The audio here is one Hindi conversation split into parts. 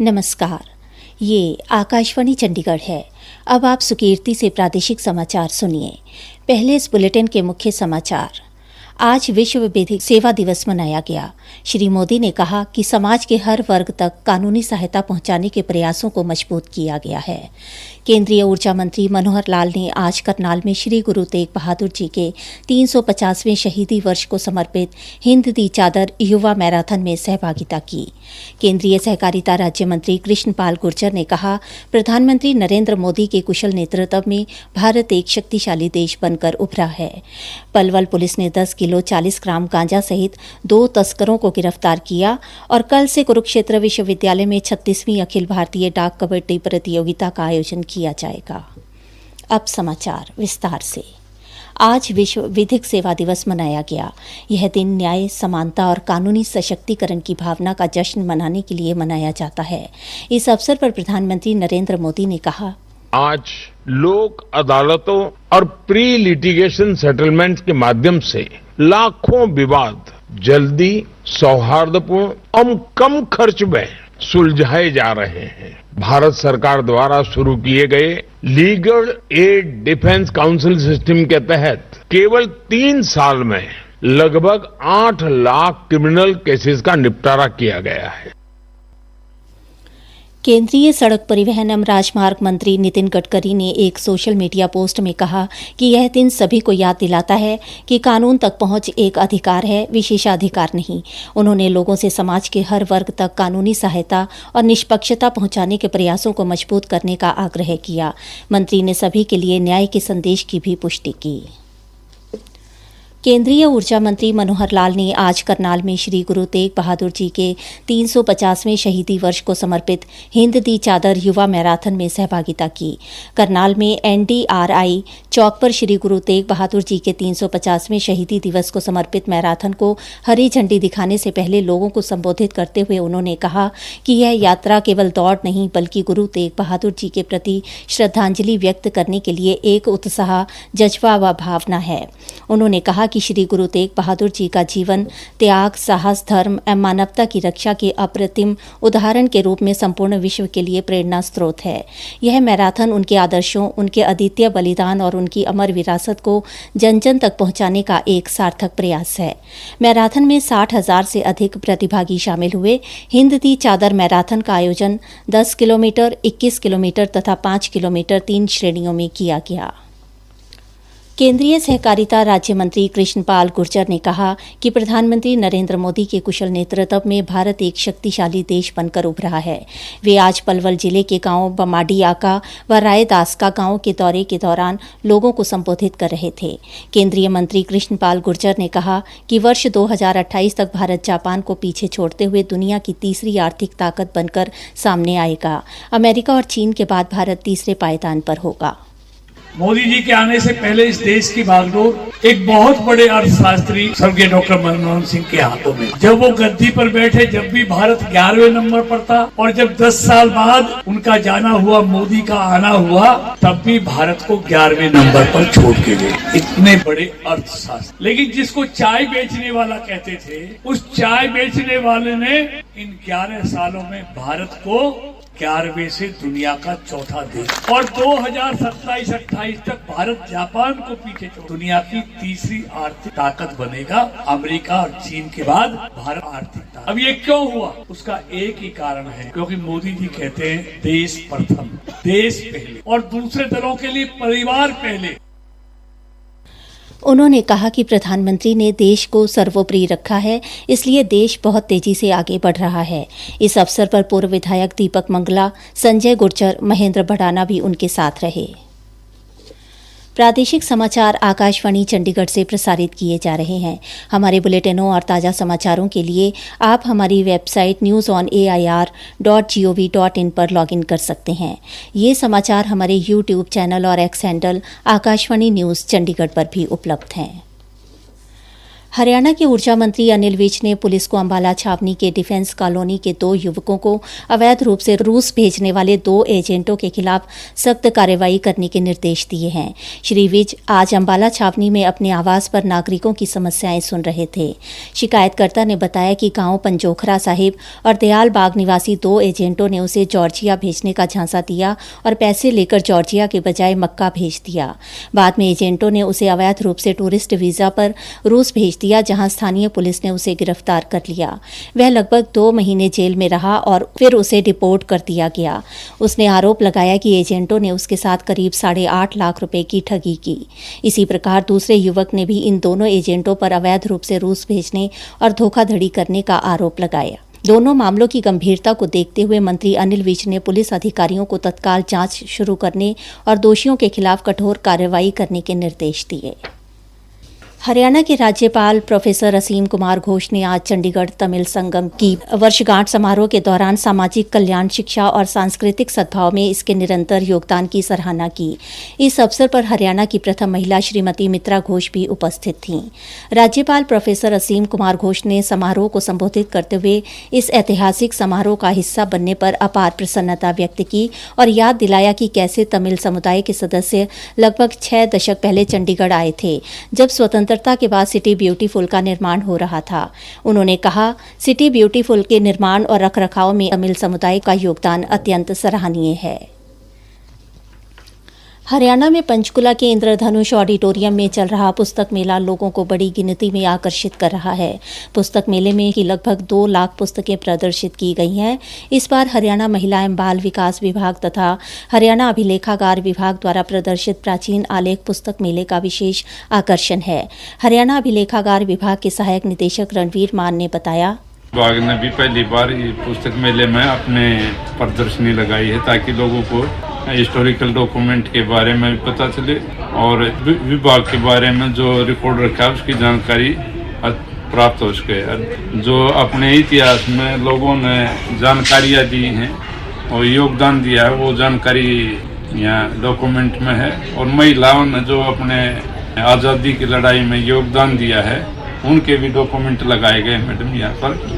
नमस्कार, ये आकाशवाणी चंडीगढ़ है। अब आप सुकीर्ति से प्रादेशिक समाचार सुनिए। पहले इस बुलेटिन के मुख्य समाचार। आज विश्व विधिक सेवा दिवस मनाया गया। श्री मोदी ने कहा कि समाज के हर वर्ग तक कानूनी सहायता पहुंचाने के प्रयासों को मजबूत किया गया है। केंद्रीय ऊर्जा मंत्री मनोहर लाल ने आज करनाल में श्री गुरु तेग बहादुर जी के 350वें शहीदी वर्ष को समर्पित हिंद दी चादर युवा मैराथन में सहभागिता की। केंद्रीय सहकारिता राज्य मंत्री कृष्ण पाल गुर्जर ने कहा, प्रधानमंत्री नरेंद्र मोदी के कुशल नेतृत्व में भारत एक शक्तिशाली देश बनकर उभरा है। पलवल पुलिस ने 10 किलो 40 ग्राम गांजा सहित 2 तस्करों को गिरफ्तार किया और कल से कुरुक्षेत्र विश्वविद्यालय में 36वीं अखिल भारतीय डाक कबड्डी प्रतियोगिता का आयोजन किया जाएगा। अब समाचार विस्तार से। आज विश्व विधिक सेवा दिवस मनाया गया। यह दिन न्याय, समानता और कानूनी सशक्तिकरण की भावना का जश्न मनाने के लिए मनाया जाता है। इस अवसर पर प्रधानमंत्री नरेंद्र मोदी ने कहा, आज लोक अदालतों और प्री लिटिगेशन सेटलमेंट के माध्यम से लाखों विवाद जल्दी, सौहार्दपूर्ण और कम खर्च में सुलझाए जा रहे हैं। भारत सरकार द्वारा शुरू किए गए legal aid defence council system के तहत केवल 3 साल में लगभग 8 लाख क्रिमिनल केसेस का निपटारा किया गया है। केंद्रीय सड़क परिवहन एवं राजमार्ग मंत्री नितिन गडकरी ने एक सोशल मीडिया पोस्ट में कहा कि यह दिन सभी को याद दिलाता है कि कानून तक पहुंच एक अधिकार है, विशेषाधिकार नहीं। उन्होंने लोगों से समाज के हर वर्ग तक कानूनी सहायता और निष्पक्षता पहुंचाने के प्रयासों को मजबूत करने का आग्रह किया। मंत्री ने सभी के लिए न्याय के संदेश की भी पुष्टि की। केंद्रीय ऊर्जा मंत्री मनोहर लाल ने आज करनाल में श्री गुरु तेग बहादुर जी के 350वें शहीदी वर्ष को समर्पित हिंद दी चादर युवा मैराथन में सहभागिता की। करनाल में NDRI चौक पर श्री गुरु तेग बहादुर जी के 350वें शहीदी दिवस को समर्पित मैराथन को हरी झंडी दिखाने से पहले लोगों को संबोधित करते हुए उन्होंने कहा कि यह यात्रा केवल दौड़ नहीं बल्कि गुरु तेग बहादुर जी के प्रति श्रद्धांजलि व्यक्त करने के लिए एक उत्साह, जज्बा व भावना है। उन्होंने कहा कि श्री गुरु तेग बहादुर जी का जीवन त्याग, साहस, धर्म एवं मानवता की रक्षा के अप्रतिम उदाहरण के रूप में संपूर्ण विश्व के लिए प्रेरणा स्रोत है। यह मैराथन उनके आदर्शों, उनके अद्वितीय बलिदान और उनकी अमर विरासत को जन जन तक पहुंचाने का एक सार्थक प्रयास है। मैराथन में 60,000 से अधिक प्रतिभागी शामिल हुए। हिंद दी चादर मैराथन का आयोजन 10 किलोमीटर, 21 किलोमीटर तथा 5 किलोमीटर 3 श्रेणियों में किया गया। केंद्रीय सहकारिता राज्य मंत्री कृष्ण पाल गुर्जर ने कहा कि प्रधानमंत्री नरेंद्र मोदी के कुशल नेतृत्व में भारत एक शक्तिशाली देश बनकर उभरा है। वे आज पलवल जिले के गांव बमाडियाका व रायदासका गांव के दौरे के दौरान लोगों को संबोधित कर रहे थे। केंद्रीय मंत्री कृष्ण पाल गुर्जर ने कहा कि वर्ष 2028 तक भारत जापान को पीछे छोड़ते हुए दुनिया की तीसरी आर्थिक ताकत बनकर सामने आएगा। अमेरिका और चीन के बाद भारत तीसरे पायदान पर होगा। मोदी जी के आने से पहले इस देश की बागडोर एक बहुत बड़े अर्थशास्त्री स्वर्गीय डॉक्टर मनमोहन सिंह के हाथों में। जब वो गद्दी पर बैठे, जब भी भारत 11वें नंबर पर था और जब 10 साल बाद उनका जाना हुआ, मोदी का आना हुआ, तब भी भारत को 11वें नंबर पर छोड़ के गए। इतने बड़े अर्थशास्त्री। लेकिन जिसको चाय बेचने वाला कहते थे, उस चाय बेचने वाले ने इन 11 सालों में भारत को 11वें से दुनिया का चौथा देश और 2027-28 तक भारत जापान को पीछे छोड़ दुनिया की तीसरी आर्थिक ताकत बनेगा। अमेरिका और चीन के बाद भारत आर्थिक ताकत। अब ये क्यों हुआ? उसका एक ही कारण है, क्योंकि मोदी जी कहते हैं देश प्रथम, देश पहले और दूसरे दलों के लिए परिवार पहले। उन्होंने कहा कि प्रधानमंत्री ने देश को सर्वोपरि रखा है, इसलिए देश बहुत तेजी से आगे बढ़ रहा है। इस अवसर पर पूर्व विधायक दीपक मंगला, संजय गुर्जर, महेंद्र भडाना भी उनके साथ रहे। प्रादेशिक समाचार आकाशवाणी चंडीगढ़ से प्रसारित किए जा रहे हैं। हमारे बुलेटिनों और ताज़ा समाचारों के लिए आप हमारी वेबसाइट newsonair.gov.in पर लॉगिन कर सकते हैं। ये समाचार हमारे यूट्यूब चैनल और x handle Akashvani news Chandigarh पर भी उपलब्ध हैं। हरियाणा के ऊर्जा मंत्री अनिल विज ने पुलिस को अंबाला छावनी के डिफेंस कॉलोनी के 2 युवकों को अवैध रूप से रूस भेजने वाले 2 एजेंटों के खिलाफ सख्त कार्रवाई करने के निर्देश दिए हैं। श्री विज आज अंबाला छावनी में अपने आवास पर नागरिकों की समस्याएं सुन रहे थे। शिकायतकर्ता ने बताया कि गांव पंजोखरा साहिब और दयाल बाग निवासी 2 एजेंटों ने उसे जॉर्जिया भेजने का झांसा दिया और पैसे लेकर जॉर्जिया के बजाय मक्का भेज दिया। बाद में एजेंटों ने उसे अवैध रूप से टूरिस्ट वीजा पर रूस भेज दिया, जहां स्थानीय पुलिस ने उसे गिरफ्तार कर लिया। वह लगभग 2 महीने जेल में रहा और फिर उसे डिपोर्ट कर दिया गया। उसने आरोप लगाया कि एजेंटों ने उसके साथ करीब 8.5 लाख रुपए की ठगी की। इसी प्रकार दूसरे युवक ने भी इन दोनों एजेंटों पर अवैध रूप से रूस भेजने और धोखाधड़ी करने का आरोप लगाया। दोनों मामलों की गंभीरता को देखते हुए मंत्री अनिल विज ने पुलिस अधिकारियों को तत्काल जांच शुरू करने और दोषियों के खिलाफ कठोर कार्रवाई करने के निर्देश दिए। हरियाणा के राज्यपाल प्रोफेसर असीम कुमार घोष ने आज चंडीगढ़ तमिल संगम की वर्षगांठ समारोह के दौरान सामाजिक कल्याण, शिक्षा और सांस्कृतिक सद्भाव में इसके निरंतर योगदान की सराहना की। इस अवसर पर हरियाणा की प्रथम महिला श्रीमती मित्रा घोष भी उपस्थित थीं। राज्यपाल प्रोफेसर असीम कुमार घोष ने समारोह को संबोधित करते हुए इस ऐतिहासिक समारोह का हिस्सा बनने पर अपार प्रसन्नता व्यक्त की और याद दिलाया कि कैसे तमिल समुदाय के सदस्य लगभग 6 दशक पहले चंडीगढ़ आए थे, जब स्वतंत्रता के बाद सिटी ब्यूटीफुल का निर्माण हो रहा था। उन्होंने कहा, सिटी ब्यूटीफुल के निर्माण और रखरखाव में तमिल समुदाय का योगदान अत्यंत सराहनीय है। हरियाणा में पंचकुला के इंद्रधनुष ऑडिटोरियम में चल रहा पुस्तक मेला लोगों को बड़ी गिनती में आकर्षित कर रहा है। पुस्तक मेले में की लगभग 2 लाख पुस्तकें प्रदर्शित की गई हैं। इस बार हरियाणा महिला एवं बाल विकास विभाग तथा हरियाणा अभिलेखागार विभाग द्वारा प्रदर्शित प्राचीन आलेख पुस्तक मेले का विशेष आकर्षण है। हरियाणा अभिलेखागार विभाग के सहायक निदेशक रणवीर मान ने बताया, विभाग ने भी पहली बार पुस्तक मेले में अपने प्रदर्शनी लगाई है ताकि लोगों को हिस्टोरिकल डॉक्यूमेंट के बारे में भी पता चले और विभाग के बारे में जो रिकॉर्ड रखा है उसकी जानकारी प्राप्त हो सके। जो अपने इतिहास में लोगों ने जानकारियाँ दी हैं और योगदान दिया है वो जानकारी यहाँ डॉक्यूमेंट में है। और महिलाओं ने जो अपने आज़ादी की लड़ाई में योगदान दिया है उनके भी डॉक्यूमेंट लगाए गए मैडम यहाँ पर।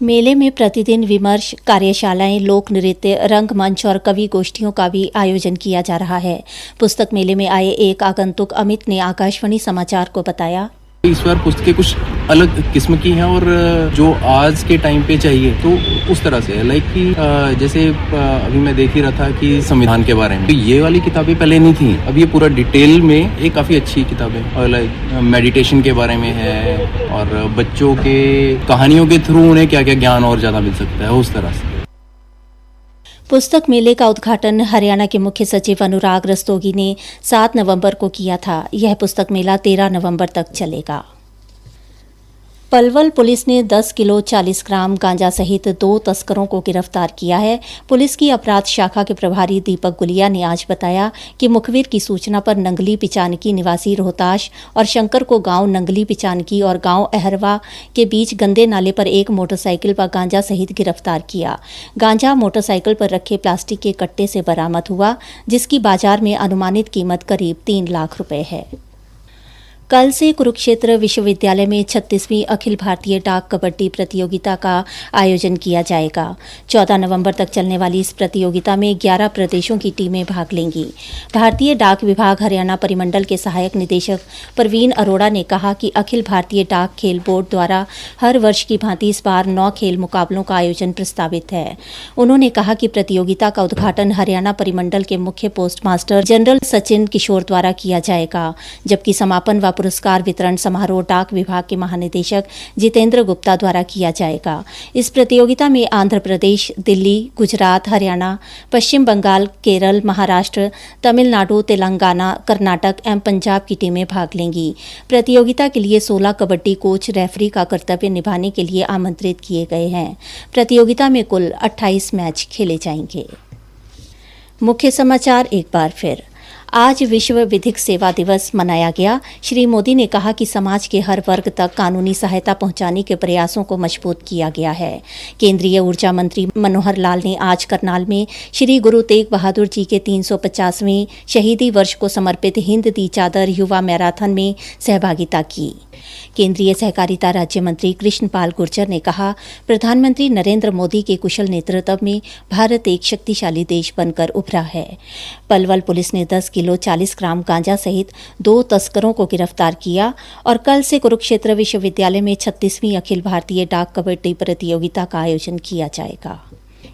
मेले में प्रतिदिन विमर्श, कार्यशालाएं, लोक नृत्य, रंगमंच और कवि गोष्ठियों का भी आयोजन किया जा रहा है। पुस्तक मेले में आए एक आगंतुक अमित ने आकाशवाणी समाचार को बताया, इस बार पुस्तकें कुछ अलग किस्म की हैं और जो आज के टाइम पे चाहिए तो उस तरह से है। लाइक कि जैसे अभी मैं देख ही रहा था कि संविधान के बारे में, तो ये वाली किताबें पहले नहीं थी। अब ये पूरा डिटेल में एक काफ़ी अच्छी किताब है और लाइक मेडिटेशन के बारे में है और बच्चों के कहानियों के थ्रू उन्हें क्या क्या ज्ञान और ज़्यादा मिल सकता है उस तरह से। पुस्तक मेले का उद्घाटन हरियाणा के मुख्य सचिव अनुराग रस्तोगी ने 7 नवंबर को किया था। यह पुस्तक मेला 13 नवंबर तक चलेगा। पलवल पुलिस ने 10 किलो 40 ग्राम गांजा सहित 2 तस्करों को गिरफ्तार किया है। पुलिस की अपराध शाखा के प्रभारी दीपक गुलिया ने आज बताया कि मुखबिर की सूचना पर नंगली पिचानकी निवासी रोहताश और शंकर को गांव नंगली पिचानकी और गांव अहरवा के बीच गंदे नाले पर एक मोटरसाइकिल पर गांजा सहित गिरफ्तार किया। गांजा मोटरसाइकिल पर रखे प्लास्टिक के कट्टे से बरामद हुआ, जिसकी बाजार में अनुमानित कीमत करीब 3 लाख रुपए है। कल से कुरुक्षेत्र विश्वविद्यालय में 36वीं अखिल भारतीय डाक कबड्डी प्रतियोगिता का आयोजन किया जाएगा। 14 नवंबर तक चलने वाली इस प्रतियोगिता में 11 प्रदेशों की टीमें भाग लेंगी। भारतीय डाक विभाग हरियाणा परिमंडल के सहायक निदेशक परवीन अरोड़ा ने कहा कि अखिल भारतीय डाक खेल बोर्ड द्वारा हर वर्ष की भांति इस बार 9 खेल मुकाबलों का आयोजन प्रस्तावित है। उन्होंने कहा कि प्रतियोगिता का उद्घाटन हरियाणा परिमंडल के मुख्य पोस्ट मास्टर जनरल सचिन किशोर द्वारा किया जाएगा, जबकि समापन व पुरस्कार वितरण समारोह डाक विभाग के महानिदेशक जितेंद्र गुप्ता द्वारा किया जाएगा। इस प्रतियोगिता में आंध्र प्रदेश, दिल्ली, गुजरात, हरियाणा, पश्चिम बंगाल, केरल, महाराष्ट्र, तमिलनाडु, तेलंगाना, कर्नाटक एवं पंजाब की टीमें भाग लेंगी। प्रतियोगिता के लिए 16 कबड्डी कोच रेफरी का कर्तव्य निभाने के लिए आमंत्रित किए गए हैं। प्रतियोगिता में कुल 28 मैच खेले जाएंगे। मुख्य समाचार एक बार फिर। आज विश्व विधिक सेवा दिवस मनाया गया। श्री मोदी ने कहा कि समाज के हर वर्ग तक कानूनी सहायता पहुंचाने के प्रयासों को मजबूत किया गया है। केंद्रीय ऊर्जा मंत्री मनोहर लाल ने आज करनाल में श्री गुरु तेग बहादुर जी के 350वें शहीदी वर्ष को समर्पित हिंद दी चादर युवा मैराथन में सहभागिता की। केंद्रीय सहकारिता राज्य मंत्री कृष्णपाल गुर्जर ने कहा, प्रधानमंत्री नरेंद्र मोदी के कुशल नेतृत्व में भारत एक शक्तिशाली देश बनकर उभरा है। पलवल पुलिस ने 10 किलो 40 ग्राम गांजा सहित 2 तस्करों को गिरफ्तार किया और कल से कुरुक्षेत्र विश्वविद्यालय में 36वीं अखिल भारतीय डाक कबड्डी प्रतियोगिता का आयोजन किया जाएगा।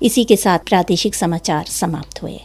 इसी के साथ प्रादेशिक समाचार समाप्त हुए।